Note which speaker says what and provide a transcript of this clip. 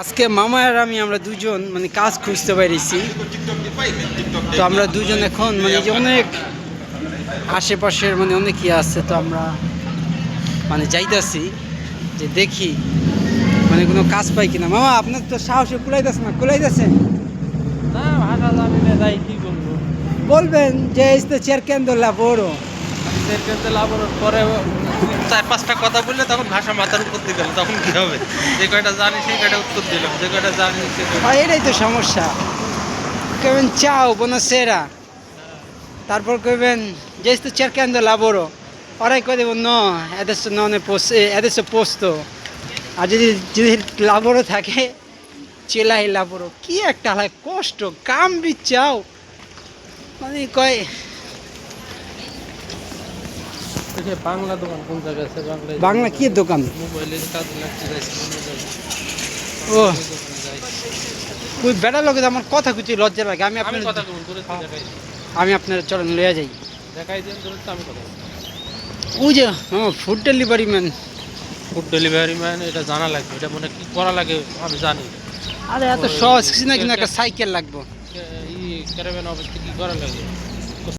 Speaker 1: আজকে মামা আর আমরা দুজন মানে কাজ খুঁজতে পেরেছি। তো আমরা দুজন এখন মানে যে অনেক আশেপাশের মানে অনেকই আছে, তো আমরা মানে যাইতাছি যে দেখি মানে কোনো কাজ পাই কিনা। মামা আপনার তো সাহসে কুলাইতেছে না, কুলাইতেছেন
Speaker 2: না ভাষা জানি না, তাই কি বলবো।
Speaker 1: বলবেন যে este cercando lavoro।
Speaker 2: সেরকম লাভের পরে 4-5টা কথা বললে তখন ভাষা মাথার উপর দিয়ে গেল, তখন কি হবে? যে কয়টা জানি সেই কয়টা উত্তর দিলাম, যে কয়টা জানি সে কয়টা।
Speaker 1: এটাই তো সমস্যা। কইবেন চাও buonasera, তারপর কইবেন যে este cercando lavoro, ওরাই কই দেব no adesso non è adesso posto। আর যদি যদি লাভরও থাকে চেলাই লাভরও, কি একটা হয় কষ্ট, কাম চাও মানে কয়।
Speaker 2: দেখে বাংলা দোকান কোন জায়গায় আছে?
Speaker 1: বাংলা কি দোকান?
Speaker 2: মোবাইলের কাজ লাগতে যাইছি
Speaker 1: ও ওই বেড়া লোকে আমার কথা কুচি লজ্জা লাগে। আমি
Speaker 2: আমি
Speaker 1: আপনার
Speaker 2: কথা কেমন করে দেখাই
Speaker 1: আমি আপনার চলেন লইয়া যাই।
Speaker 2: দেখাই দিন ধরে তো আমি কথা
Speaker 1: ওই যে food delivery man.
Speaker 2: Food delivery man, এটা জানা লাগবে, এটা মানে কি করা লাগে আমি জানি।
Speaker 1: আরে এত সহজ কিছু না, কিন্তু একটা সাইকেল লাগবে।
Speaker 2: ক্যারাভ্যান অফিস কি করা লাগে?